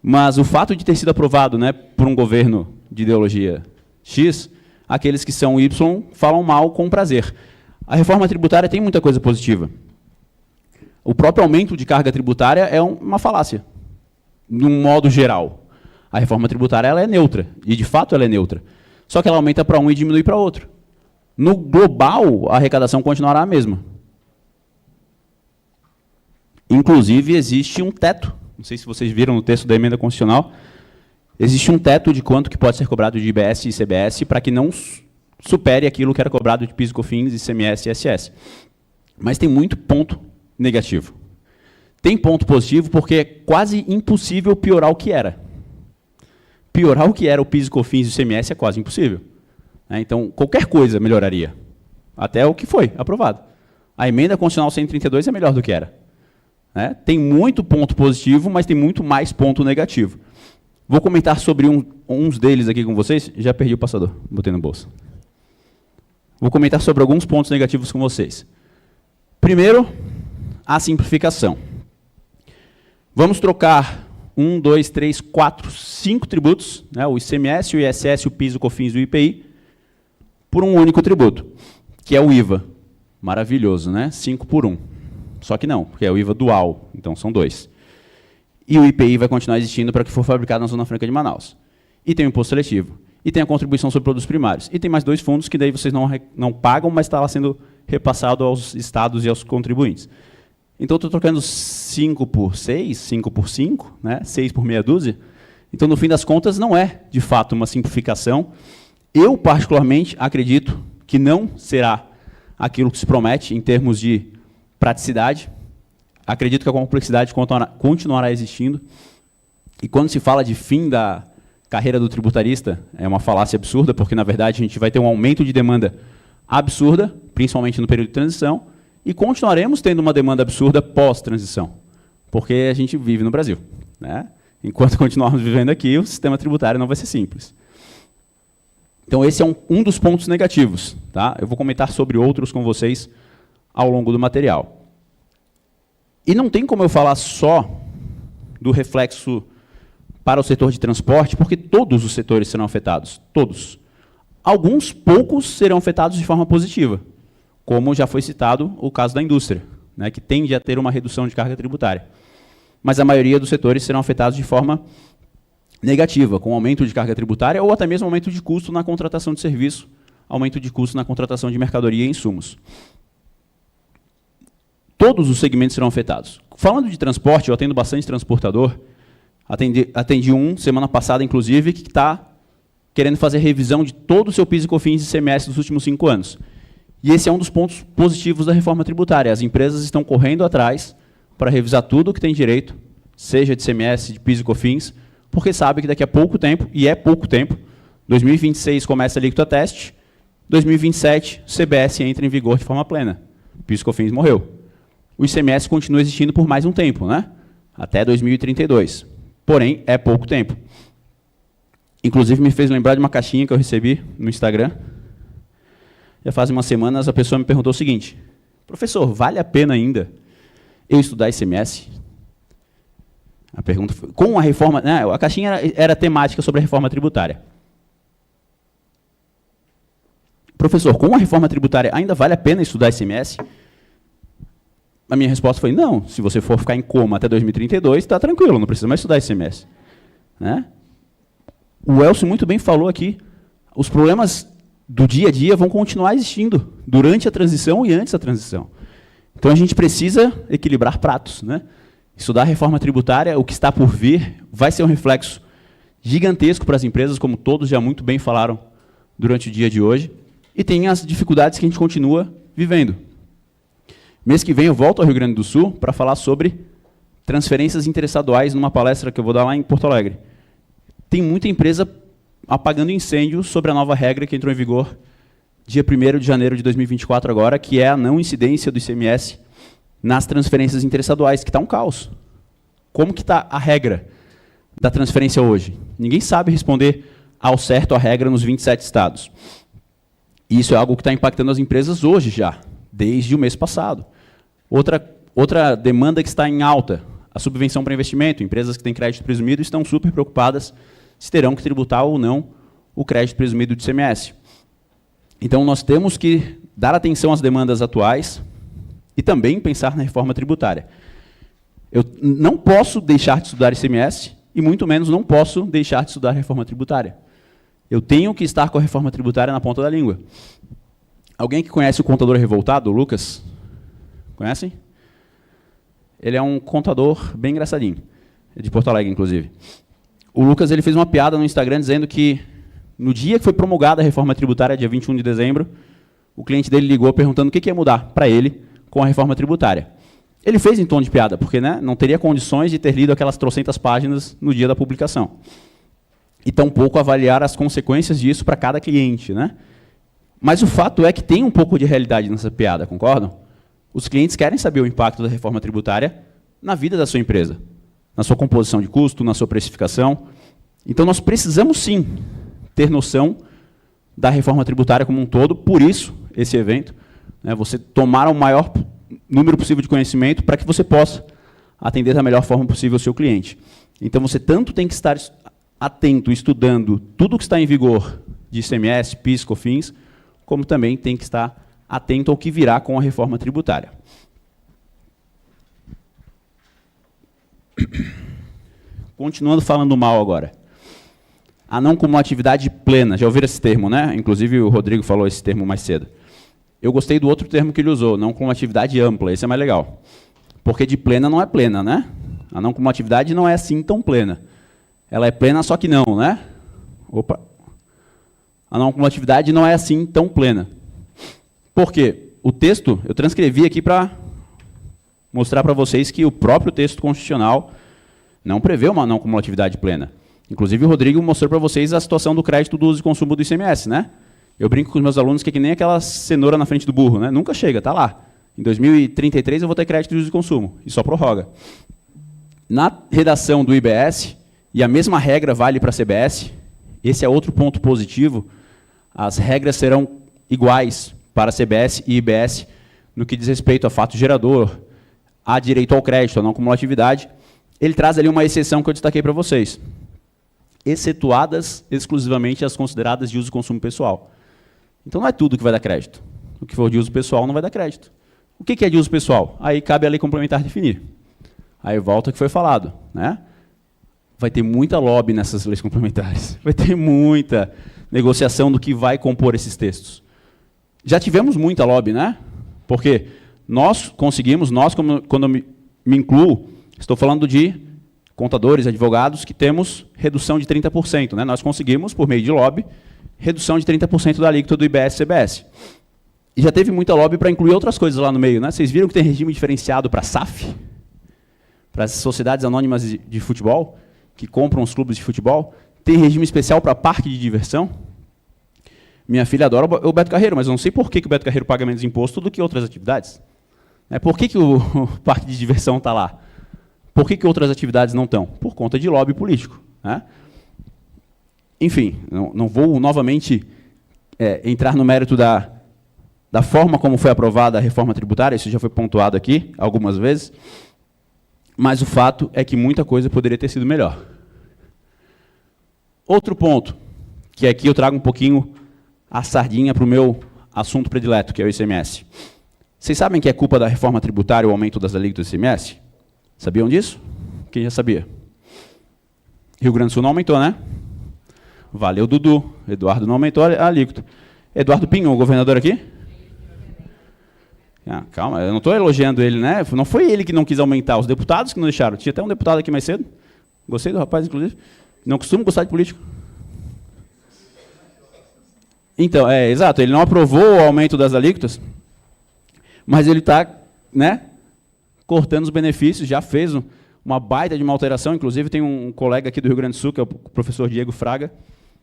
Mas o fato de ter sido aprovado, né, por um governo de ideologia X, aqueles que são Y falam mal com prazer. A reforma tributária tem muita coisa positiva. O próprio aumento de carga tributária é uma falácia, de um modo geral. A reforma tributária ela é neutra, e de fato ela é neutra. Só que ela aumenta para um e diminui para outro. No global, a arrecadação continuará a mesma. Inclusive, existe um teto. Não sei se vocês viram no texto da emenda constitucional. Existe um teto de quanto que pode ser cobrado de IBS e ICBS para que não supere aquilo que era cobrado de PIS, COFINS, ICMS e ISS. Mas tem muito ponto negativo. Tem ponto positivo porque é quase impossível piorar o que era. Piorar o que era o PIS, COFINS e ICMS é quase impossível. Então, qualquer coisa melhoraria. Até o que foi aprovado. A emenda constitucional 132 é melhor do que era. Tem muito ponto positivo, mas tem muito mais ponto negativo. Vou comentar sobre uns deles aqui com vocês. Já perdi o passador, botei no bolso. Vou comentar sobre alguns pontos negativos com vocês. Primeiro, a simplificação. Vamos trocar 1, 2, 3, 4, 5 tributos, o ICMS, o ISS, o PIS, o COFINS e o IPI, por um único tributo, que é o IVA. Maravilhoso, né? 5 por 1. Só que não, porque é o IVA dual, então são 2. E o IPI vai continuar existindo para o que for fabricado na Zona Franca de Manaus. E tem o imposto seletivo. E tem a contribuição sobre produtos primários. E tem mais 2 fundos que daí vocês não pagam, mas está lá sendo repassado aos estados e aos contribuintes. Então, estou trocando 5 por 6, 5 por 5, 6 por meia dúzia. Então, no fim das contas, não é, de fato, uma simplificação. Eu, particularmente, acredito que não será aquilo que se promete em termos de praticidade. Acredito que a complexidade continuará existindo. E quando se fala de fim da carreira do tributarista, é uma falácia absurda, porque, na verdade, a gente vai ter um aumento de demanda absurda, principalmente no período de transição, e continuaremos tendo uma demanda absurda pós-transição, porque a gente vive no Brasil. Enquanto continuarmos vivendo aqui, o sistema tributário não vai ser simples. Então, esse é um dos pontos negativos. Eu vou comentar sobre outros com vocês ao longo do material. E não tem como eu falar só do reflexo para o setor de transporte, porque todos os setores serão afetados, todos. Alguns poucos serão afetados de forma positiva, como já foi citado o caso da indústria, que tende a ter uma redução de carga tributária. Mas a maioria dos setores serão afetados de forma negativa, com aumento de carga tributária ou até mesmo aumento de custo na contratação de serviço, aumento de custo na contratação de mercadoria e insumos. Todos os segmentos serão afetados. Falando de transporte, eu atendo bastante transportador. Atendi semana passada, inclusive, que está querendo fazer revisão de todo o seu PIS e COFINS e ICMS dos últimos 5 anos. E esse é um dos pontos positivos da reforma tributária. As empresas estão correndo atrás para revisar tudo o que tem direito, seja de ICMS, de PIS e COFINS, porque sabe que daqui a pouco tempo, e é pouco tempo, 2026 começa a alíquota teste, 2027 o CBS entra em vigor de forma plena. O PIS e COFINS morreu. O ICMS continua existindo por mais um tempo, até 2032. Porém, é pouco tempo. Inclusive, me fez lembrar de uma caixinha que eu recebi no Instagram. Já faz umas semanas, a pessoa me perguntou o seguinte: professor, vale a pena ainda eu estudar ICMS? A pergunta foi, com a reforma... a caixinha era temática sobre a reforma tributária. Professor, com a reforma tributária ainda vale a pena estudar ICMS? A minha resposta foi, não, se você for ficar em coma até 2032, está tranquilo, não precisa mais estudar ICMS. O Elcio muito bem falou aqui, os problemas do dia a dia vão continuar existindo durante a transição e antes da transição. Então, a gente precisa equilibrar pratos. Estudar a reforma tributária, o que está por vir, vai ser um reflexo gigantesco para as empresas, como todos já muito bem falaram durante o dia de hoje, e tem as dificuldades que a gente continua vivendo. Mês que vem eu volto ao Rio Grande do Sul para falar sobre transferências interestaduais numa palestra que eu vou dar lá em Porto Alegre. Tem muita empresa apagando incêndio sobre a nova regra que entrou em vigor dia 1º de janeiro de 2024 agora, que é a não incidência do ICMS nas transferências interestaduais, que está um caos. Como que está a regra da transferência hoje? Ninguém sabe responder ao certo a regra nos 27 estados. E isso é algo que está impactando as empresas hoje já, desde o mês passado. Outra demanda que está em alta, a subvenção para investimento. Empresas que têm crédito presumido estão super preocupadas se terão que tributar ou não o crédito presumido de ICMS. Então, nós temos que dar atenção às demandas atuais e também pensar na reforma tributária. Eu não posso deixar de estudar ICMS e, muito menos, não posso deixar de estudar reforma tributária. Eu tenho que estar com a reforma tributária na ponta da língua. Alguém que conhece o Contador Revoltado, o Lucas? Conhecem? Ele é um contador bem engraçadinho, é de Porto Alegre, inclusive. O Lucas ele fez uma piada no Instagram dizendo que, no dia que foi promulgada a reforma tributária, dia 21 de dezembro, o cliente dele ligou perguntando o que ia mudar para ele com a reforma tributária. Ele fez em tom de piada, porque não teria condições de ter lido aquelas trocentas páginas no dia da publicação. E tampouco avaliar as consequências disso para cada cliente. Mas o fato é que tem um pouco de realidade nessa piada, concordam? Os clientes querem saber o impacto da reforma tributária na vida da sua empresa, na sua composição de custo, na sua precificação. Então, nós precisamos, sim, ter noção da reforma tributária como um todo, por isso, esse evento, você tomar o maior número possível de conhecimento para que você possa atender da melhor forma possível o seu cliente. Então, você tanto tem que estar atento, estudando tudo que está em vigor de ICMS, PIS, COFINS, como também tem que estar atento ao que virá com a reforma tributária. Continuando falando mal agora. A não cumulatividade plena. Já ouviram esse termo, Inclusive, o Rodrigo falou esse termo mais cedo. Eu gostei do outro termo que ele usou, não cumulatividade ampla. Esse é mais legal. Porque de plena não é plena, A não cumulatividade não é assim tão plena. Ela é plena, só que não, Opa. A não cumulatividade não é assim tão plena. Por quê? O texto, eu transcrevi aqui para mostrar para vocês que o próprio texto constitucional não prevê uma não cumulatividade plena. Inclusive, o Rodrigo mostrou para vocês a situação do crédito do uso e consumo do ICMS, Eu brinco com os meus alunos que é que nem aquela cenoura na frente do burro, Nunca chega, está lá. Em 2033 eu vou ter crédito de uso e consumo, e só prorroga. Na redação do IBS, e a mesma regra vale para a CBS, esse é outro ponto positivo, as regras serão iguais para a CBS e IBS no que diz respeito a fato gerador, a direito ao crédito, a não cumulatividade. Ele traz ali uma exceção que eu destaquei para vocês, excetuadas exclusivamente as consideradas de uso e consumo pessoal. Então não é tudo que vai dar crédito. O que for de uso pessoal não vai dar crédito. O que é de uso pessoal? Aí cabe a lei complementar definir. Aí volta ao que foi falado, Vai ter muita lobby nessas leis complementares. Vai ter muita negociação do que vai compor esses textos. Já tivemos muita lobby, Porque nós conseguimos, quando eu me incluo, estou falando de contadores, advogados, que temos redução de 30%. Nós conseguimos, por meio de lobby, redução de 30% da alíquota do IBS e CBS. E já teve muita lobby para incluir outras coisas lá no meio. Vocês viram que tem regime diferenciado para SAF? Para as sociedades anônimas de futebol, que compram os clubes de futebol? Tem regime especial para parque de diversão? Minha filha adora o Beto Carreiro, mas eu não sei por que o Beto Carreiro paga menos imposto do que outras atividades. Por que o parque de diversão está lá? Por que outras atividades não estão? Por conta de lobby político. Enfim, não vou novamente entrar no mérito da forma como foi aprovada a reforma tributária, isso já foi pontuado aqui algumas vezes, mas o fato é que muita coisa poderia ter sido melhor. Outro ponto, que aqui eu trago um pouquinho a sardinha para o meu assunto predileto, que é o ICMS. Vocês sabem que é culpa da reforma tributária o aumento das alíquotas do ICMS? Sabiam disso? Quem já sabia? Rio Grande do Sul não aumentou, Valeu, Dudu. Eduardo não aumentou a alíquota. Eduardo Pinho, o governador aqui? Calma, eu não estou elogiando ele, Não foi ele que não quis aumentar, os deputados que não deixaram. Tinha até um deputado aqui mais cedo. Gostei do rapaz, inclusive. Não costumo gostar de político. Então, exato, ele não aprovou o aumento das alíquotas, mas ele está, cortando os benefícios, já fez uma baita de uma alteração. Inclusive, tem um colega aqui do Rio Grande do Sul, que é o professor Diego Fraga,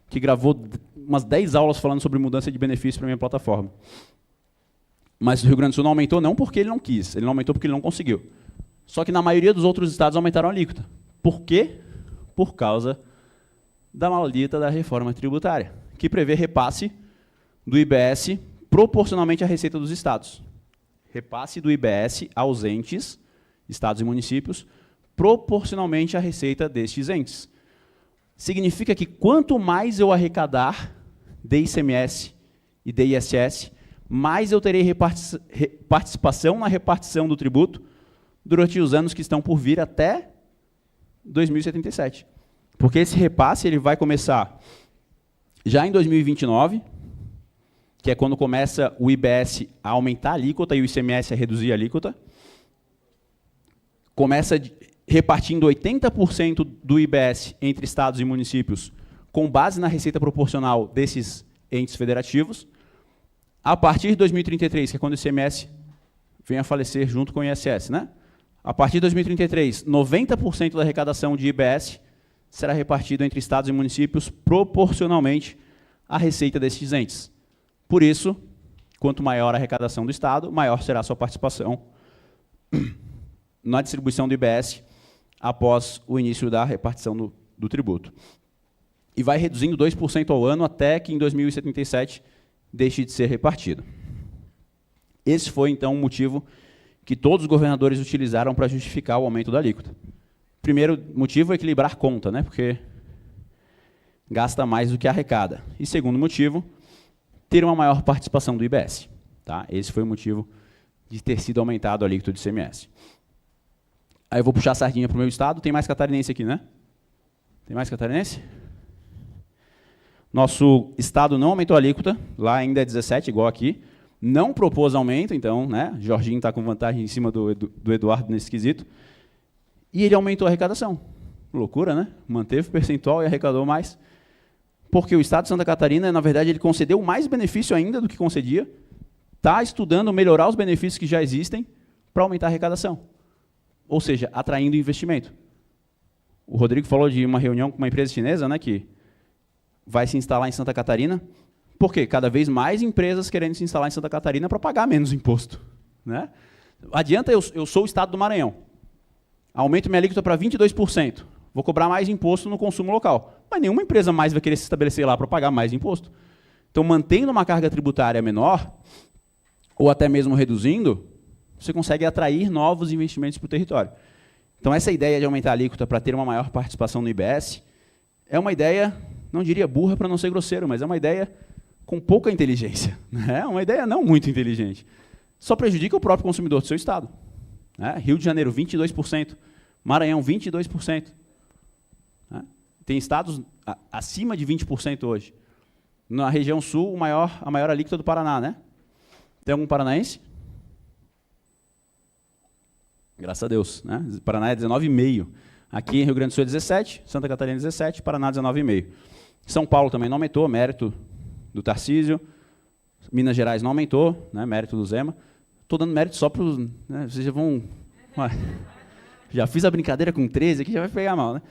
que gravou umas 10 aulas falando sobre mudança de benefício para a minha plataforma. Mas o Rio Grande do Sul não aumentou não porque ele não quis, ele não aumentou porque ele não conseguiu. Só que na maioria dos outros estados aumentaram a alíquota. Por quê? Por causa da maldita da reforma tributária, que prevê repasse do IBS proporcionalmente à receita dos estados. Repasse do IBS aos entes, estados e municípios, proporcionalmente à receita destes entes. Significa que quanto mais eu arrecadar de ICMS e de ISS, mais eu terei participação na repartição do tributo durante os anos que estão por vir até 2077. Porque esse repasse ele vai começar já em 2029, que é quando começa o IBS a aumentar a alíquota e o ICMS a reduzir a alíquota. Começa repartindo 80% do IBS entre estados e municípios, com base na receita proporcional desses entes federativos. A partir de 2033, que é quando o ICMS vem a falecer junto com o ISS, né? A partir de 2033, 90% da arrecadação de IBS será repartido entre estados e municípios proporcionalmente à receita destes entes. Por isso, quanto maior a arrecadação do Estado, maior será a sua participação na distribuição do IBS após o início da repartição do tributo. E vai reduzindo 2% ao ano até que, em 2077, deixe de ser repartido. Esse foi, então, o motivo que todos os governadores utilizaram para justificar o aumento da alíquota. Primeiro motivo é equilibrar conta, né, porque gasta mais do que arrecada. E segundo motivo, ter uma maior participação do IBS. Tá? Esse foi o motivo de ter sido aumentado a alíquota do ICMS. Aí eu vou puxar a sardinha para o meu estado. Tem mais catarinense aqui, né? Tem mais catarinense? Nosso estado não aumentou a alíquota, lá ainda é 17, igual aqui. Não propôs aumento, então, né? Jorginho está com vantagem em cima do Eduardo nesse quesito. E ele aumentou a arrecadação. Loucura, né? Manteve o percentual e arrecadou mais. Porque o Estado de Santa Catarina, na verdade, ele concedeu mais benefício ainda do que concedia. Está estudando melhorar os benefícios que já existem para aumentar a arrecadação. Ou seja, atraindo investimento. O Rodrigo falou de uma reunião com uma empresa chinesa, né, que vai se instalar em Santa Catarina. Por quê? Cada vez mais empresas querendo se instalar em Santa Catarina para pagar menos imposto. Né? Adianta, eu sou o Estado do Maranhão. Aumento minha alíquota para 22%. Vou cobrar mais imposto no consumo local. Mas nenhuma empresa mais vai querer se estabelecer lá para pagar mais imposto. Então, mantendo uma carga tributária menor, ou até mesmo reduzindo, você consegue atrair novos investimentos para o território. Então, essa ideia de aumentar a alíquota para ter uma maior participação no IBS é uma ideia, não diria burra para não ser grosseiro, mas é uma ideia com pouca inteligência. É uma ideia não muito inteligente. Só prejudica o próprio consumidor do seu estado. Rio de Janeiro, 22%. Maranhão, 22%. Tem estados acima de 20% hoje. Na região sul, a maior alíquota do Paraná, né? Tem algum paranaense? Graças a Deus. Né? Paraná é 19,5%. Aqui em Rio Grande do Sul é 17%, Santa Catarina 17%, Paraná 19,5%. São Paulo também não aumentou, mérito do Tarcísio. Minas Gerais não aumentou, né, mérito do Zema. Estou dando mérito só para os... Né, vocês já vão... Já fiz a brincadeira com 13 aqui, já vai pegar mal, né?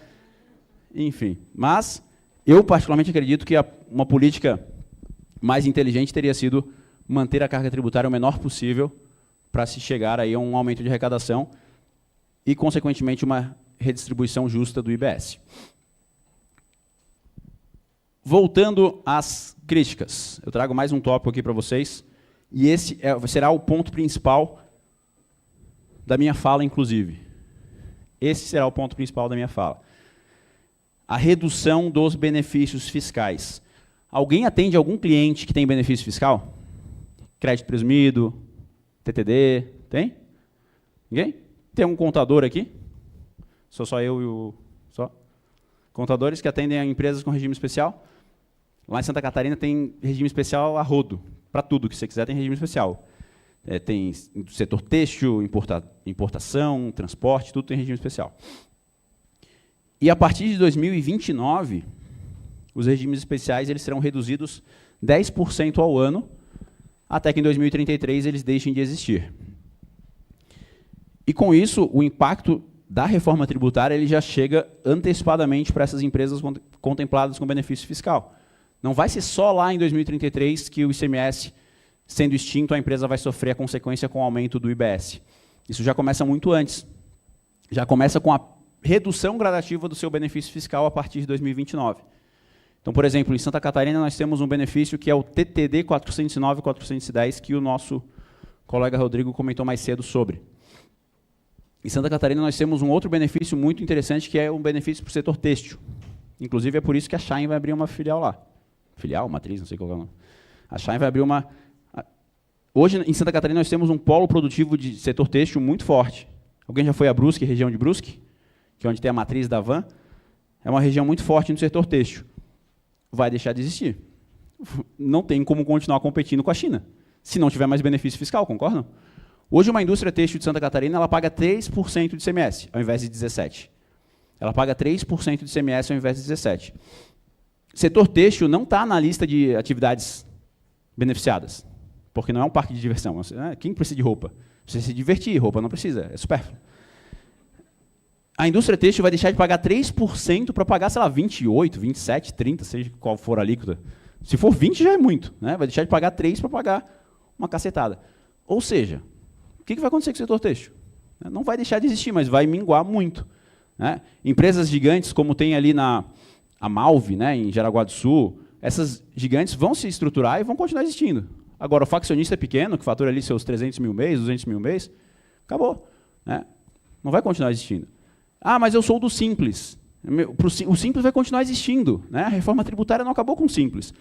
Enfim, mas eu particularmente acredito que uma política mais inteligente teria sido manter a carga tributária o menor possível para se chegar aí a um aumento de arrecadação e, consequentemente, uma redistribuição justa do IBS. Voltando às críticas, eu trago mais um tópico aqui para vocês, e esse será o ponto principal da minha fala, inclusive. Esse será o ponto principal da minha fala. A redução dos benefícios fiscais. Alguém atende algum cliente que tem benefício fiscal? Crédito presumido, TTD, tem? Ninguém? Tem um contador aqui? Sou só eu e o... Só? Contadores que atendem a empresas com regime especial? Lá em Santa Catarina tem regime especial a rodo. Para tudo que você quiser tem regime especial. Tem setor têxtil, importação, transporte, tudo tem regime especial. E a partir de 2029, os regimes especiais eles serão reduzidos 10% ao ano, até que em 2033 eles deixem de existir. E com isso, o impacto da reforma tributária ele já chega antecipadamente para essas empresas contempladas com benefício fiscal. Não vai ser só lá em 2033 que o ICMS, sendo extinto, a empresa vai sofrer a consequência com o aumento do IBS. Isso já começa muito antes. Já começa com a redução gradativa do seu benefício fiscal a partir de 2029. Então, por exemplo, em Santa Catarina nós temos um benefício que é o TTD 409 e 410, que o nosso colega Rodrigo comentou mais cedo sobre. Em Santa Catarina, nós temos um outro benefício muito interessante, que é um benefício para o setor têxtil. Inclusive, é por isso que a Shine vai abrir uma filial lá. Filial, matriz, não sei qual é o nome. A Shine vai abrir uma... Hoje, em Santa Catarina, nós temos um polo produtivo de setor têxtil muito forte. Alguém já foi a Brusque, região de Brusque? Que é onde tem a matriz da Van. É uma região muito forte no setor têxtil. Vai deixar de existir. Não tem como continuar competindo com a China, se não tiver mais benefício fiscal, concordam? Hoje, uma indústria têxtil de Santa Catarina ela paga 3% de ICMS, ao invés de 17%. Ela paga 3% de ICMS ao invés de 17%. Setor têxtil não está na lista de atividades beneficiadas, porque não é um parque de diversão. Quem precisa de roupa? Precisa se divertir, roupa não precisa, é supérfluo. A indústria têxtil vai deixar de pagar 3% para pagar, sei lá, 28%, 27%, 30%, seja qual for a alíquota. Se for 20%, já é muito. Né? Vai deixar de pagar 3% para pagar uma cacetada. Ou seja, o que vai acontecer com o setor têxtil? Não vai deixar de existir, mas vai minguar muito. Né? Empresas gigantes, como tem ali a Malve, né, em Jaraguá do Sul, essas gigantes vão se estruturar e vão continuar existindo. Agora, o faccionista pequeno, que fatura ali seus 300 mil mês, 200 mil mês, acabou. Né? Não vai continuar existindo. Ah, mas eu sou do Simples. O Simples vai continuar existindo. Né? A reforma tributária não acabou com o Simples.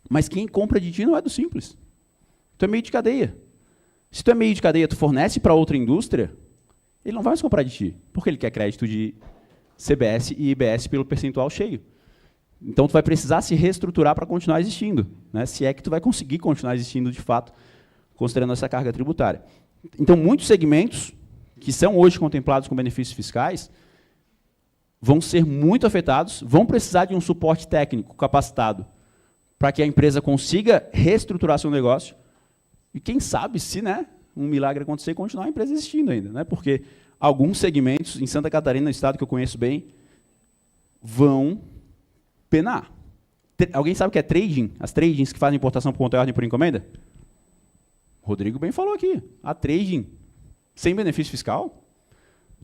Mas quem compra de ti não é do Simples. Tu é meio de cadeia. Se tu é meio de cadeia, tu fornece para outra indústria, ele não vai mais comprar de ti, porque ele quer crédito de CBS e IBS pelo percentual cheio. Então, tu vai precisar se reestruturar para continuar existindo, né? Se é que tu vai conseguir continuar existindo de fato, considerando essa carga tributária. Então, muitos segmentos que são hoje contemplados com benefícios fiscais vão ser muito afetados, vão precisar de um suporte técnico capacitado para que a empresa consiga reestruturar seu negócio e, quem sabe, se um milagre acontecer, continuar a empresa existindo ainda. Né? Porque alguns segmentos, em Santa Catarina, estado que eu conheço bem, vão penar. Alguém sabe o que é trading? As tradings que fazem importação por conta e ordem por encomenda? O Rodrigo bem falou aqui. A trading sem benefício fiscal.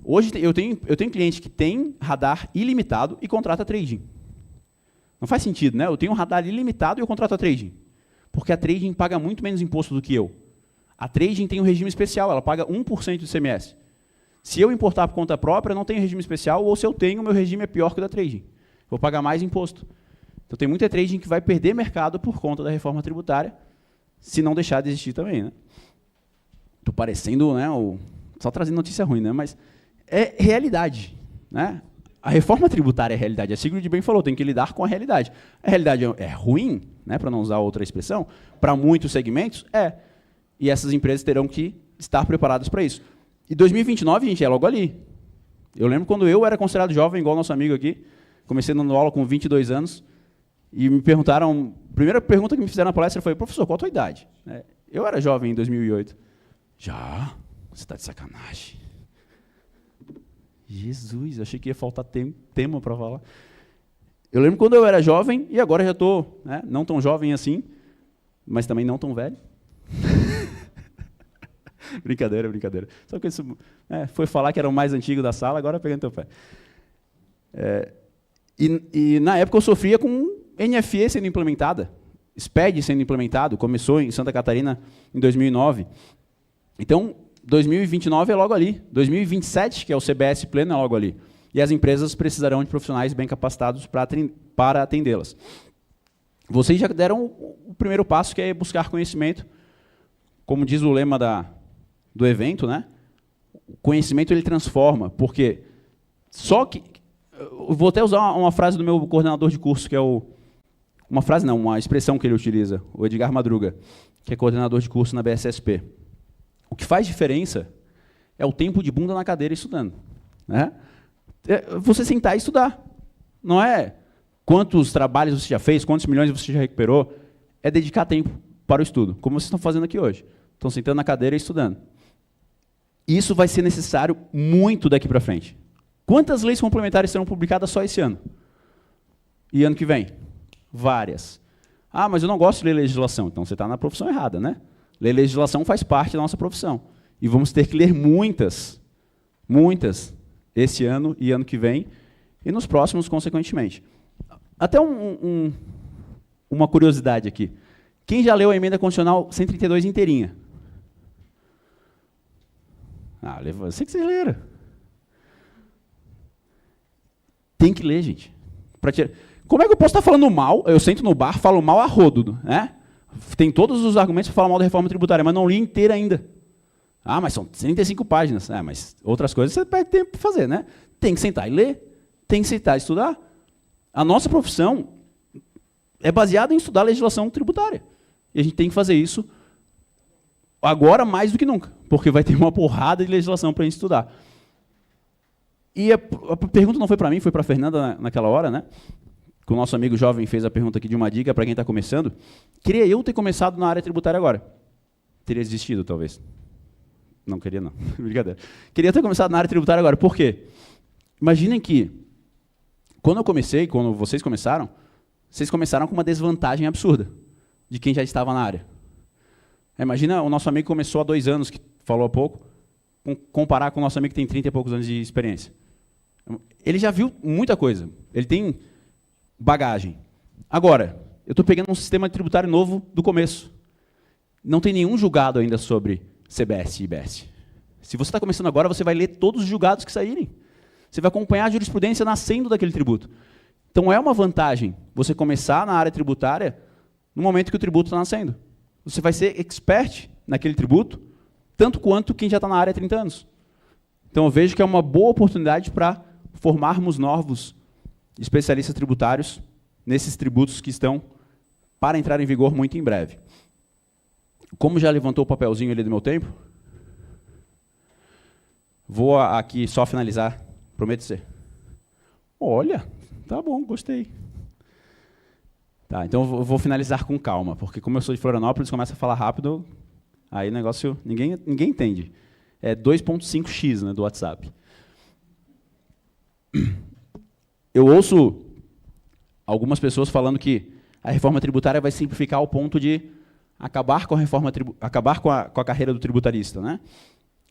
Hoje eu tenho cliente que tem radar ilimitado e contrata trading. Não faz sentido, né? Eu tenho um radar ilimitado e eu contrato a trading. Porque a trading paga muito menos imposto do que eu. A trading tem um regime especial, ela paga 1% do ICMS. Se eu importar por conta própria, eu não tenho regime especial, ou se eu tenho, o meu regime é pior que o da trading. Vou pagar mais imposto. Então tem muita trading que vai perder mercado por conta da reforma tributária, se não deixar de existir também. Né? Estou parecendo, só trazendo notícia ruim, né? Mas é realidade. Né? A reforma tributária é realidade. A Sigrid bem falou, tem que lidar com a realidade. A realidade é ruim, né, para não usar outra expressão, para muitos segmentos, e essas empresas terão que estar preparadas para isso. E 2029, gente, é logo ali. Eu lembro quando eu era considerado jovem, igual nosso amigo aqui, comecei dando aula com 22 anos, e me perguntaram, a primeira pergunta que me fizeram na palestra foi, professor, qual a tua idade? Eu era jovem em 2008. Já? Você está de sacanagem. Jesus, achei que ia faltar tema para falar. Eu lembro quando eu era jovem, e agora já estou não tão jovem assim, mas também não tão velho. Brincadeira, brincadeira. Só que isso foi falar que era o mais antigo da sala, agora pegando teu pé. E na época eu sofria com NFE sendo implementada, SPED sendo implementado, começou em Santa Catarina em 2009. Então, 2029 é logo ali. 2027, que é o CBS pleno, é logo ali. E as empresas precisarão de profissionais bem capacitados para atendê-las. Vocês já deram o primeiro passo, que é buscar conhecimento. Como diz o lema do evento, né? O conhecimento ele transforma, porque só que... Eu vou até usar uma frase do meu coordenador de curso, que é uma expressão que ele utiliza, o Edgar Madruga, que é coordenador de curso na BSSP. O que faz diferença é o tempo de bunda na cadeira estudando. Né? Você sentar e estudar. Não é quantos trabalhos você já fez, quantos milhões você já recuperou. É dedicar tempo para o estudo, como vocês estão fazendo aqui hoje. Estão sentando na cadeira e estudando. Isso vai ser necessário muito daqui para frente. Quantas leis complementares serão publicadas só esse ano? E ano que vem? Várias. Ah, mas eu não gosto de ler legislação. Então você está na profissão errada, né? Ler legislação faz parte da nossa profissão. E vamos ter que ler muitas, esse ano e ano que vem, e nos próximos, consequentemente. Até uma curiosidade aqui. Quem já leu a emenda constitucional 132 inteirinha? Eu sei que vocês leram. Tem que ler, gente. Como é que eu posso estar falando mal? Eu sento no bar, falo mal a rodo, né? Tem todos os argumentos para falar mal da reforma tributária, mas não li inteira ainda. Mas são 35 páginas. Mas outras coisas você perde tempo para fazer, né? Tem que sentar e ler, tem que sentar e estudar. A nossa profissão é baseada em estudar a legislação tributária. E a gente tem que fazer isso agora mais do que nunca, porque vai ter uma porrada de legislação para a gente estudar. E a pergunta não foi para mim, foi para a Fernanda naquela hora, né? Que o nosso amigo jovem fez a pergunta aqui de uma dica para quem está começando. Queria eu ter começado na área tributária agora. Teria desistido, talvez. Não queria, não. Brincadeira. Queria ter começado na área tributária agora. Por quê? Imaginem que, quando eu comecei, quando vocês começaram com uma desvantagem absurda de quem já estava na área. Imagina o nosso amigo que começou há 2 anos, que falou há pouco, comparar com o nosso amigo que tem 30 e poucos anos de experiência. Ele já viu muita coisa. Ele tem bagagem. Agora, eu estou pegando um sistema tributário novo do começo. Não tem nenhum julgado ainda sobre CBS e IBS. Se você está começando agora, você vai ler todos os julgados que saírem. Você vai acompanhar a jurisprudência nascendo daquele tributo. Então, é uma vantagem você começar na área tributária no momento que o tributo está nascendo. Você vai ser expert naquele tributo, tanto quanto quem já está na área há 30 anos. Então, eu vejo que é uma boa oportunidade para formarmos novos especialistas tributários nesses tributos que estão para entrar em vigor muito em breve. Como já levantou o papelzinho ali do meu tempo, vou aqui só finalizar, prometo ser. Olha, tá bom, gostei. Tá, então eu vou finalizar com calma, porque como eu sou de Florianópolis, começa a falar rápido, aí o negócio, ninguém entende. É 2.5x, né, do WhatsApp. Eu ouço algumas pessoas falando que a reforma tributária vai simplificar ao ponto de acabar com a carreira do tributarista, né?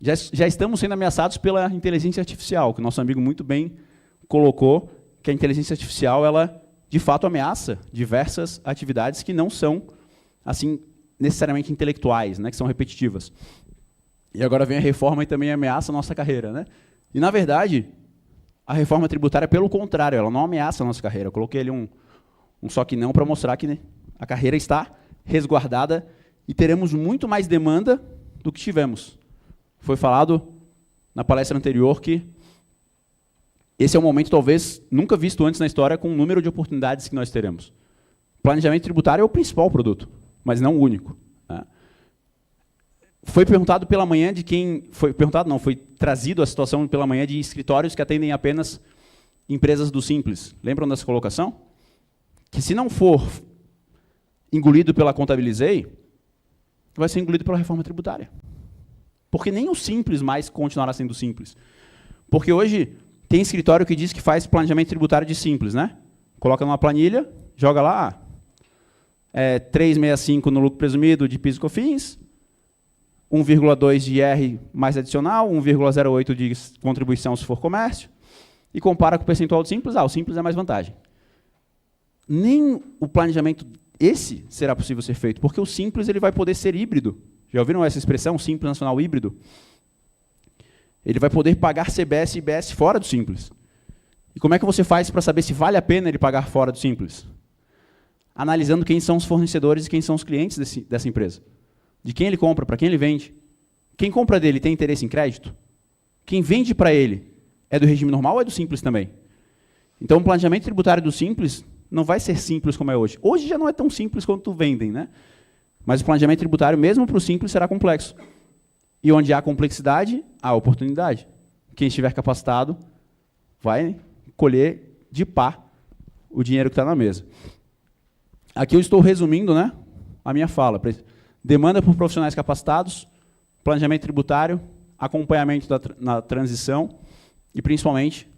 Já estamos sendo ameaçados pela inteligência artificial, que o nosso amigo muito bem colocou, que a inteligência artificial, ela de fato ameaça diversas atividades que não são assim necessariamente intelectuais, né, que são repetitivas. E agora vem a reforma e também ameaça a nossa carreira, né? E na verdade, a reforma tributária, pelo contrário, ela não ameaça a nossa carreira. Eu coloquei ali um só que não para mostrar que, né, a carreira está resguardada e teremos muito mais demanda do que tivemos. Foi falado na palestra anterior que esse é um momento, talvez, nunca visto antes na história, com o número de oportunidades que nós teremos. Planejamento tributário é o principal produto, mas não o único, né? Foi perguntado pela manhã de quem... Foi trazido a situação pela manhã de escritórios que atendem apenas empresas do Simples. Lembram dessa colocação? Que se não for engolido pela Contabilizei, vai ser engolido pela reforma tributária. Porque nem o Simples mais continuará sendo Simples. Porque hoje tem escritório que diz que faz planejamento tributário de Simples, né? Coloca numa planilha, joga lá, 365 no lucro presumido de PIS e COFINS, 1,2 de IR mais adicional, 1,08 de contribuição se for comércio, e compara com o percentual do Simples, o Simples é mais vantagem. Nem o planejamento esse será possível ser feito, porque o Simples ele vai poder ser híbrido. Já ouviram essa expressão, Simples Nacional Híbrido? Ele vai poder pagar CBS e IBS fora do Simples. E como é que você faz para saber se vale a pena ele pagar fora do Simples? Analisando quem são os fornecedores e quem são os clientes dessa empresa. De quem ele compra, para quem ele vende. Quem compra dele tem interesse em crédito? Quem vende para ele é do regime normal ou é do Simples também? Então, o planejamento tributário do Simples não vai ser simples como é hoje. Hoje já não é tão simples quanto vendem, né? Mas o planejamento tributário, mesmo para o Simples, será complexo. E onde há complexidade, há oportunidade. Quem estiver capacitado vai colher de pá o dinheiro que está na mesa. Aqui eu estou resumindo, né, a minha fala. Demanda por profissionais capacitados, planejamento tributário, acompanhamento na transição e, principalmente,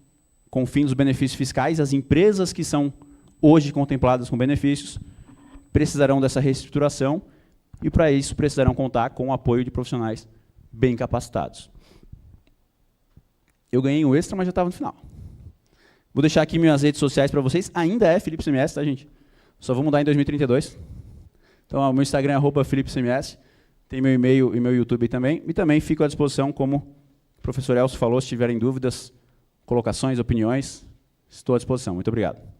com o fim dos benefícios fiscais, as empresas que são hoje contempladas com benefícios precisarão dessa reestruturação e, para isso, precisarão contar com o apoio de profissionais bem capacitados. Eu ganhei um extra, mas já estava no final. Vou deixar aqui minhas redes sociais para vocês. Ainda é Felipe CMS, tá, gente? Só vou mudar em 2032. Então, o meu Instagram é @FelipeCMS. Tem meu e-mail e meu YouTube também. E também fico à disposição como O professor Elcio falou, se tiverem dúvidas, colocações, opiniões, estou à disposição. Muito obrigado.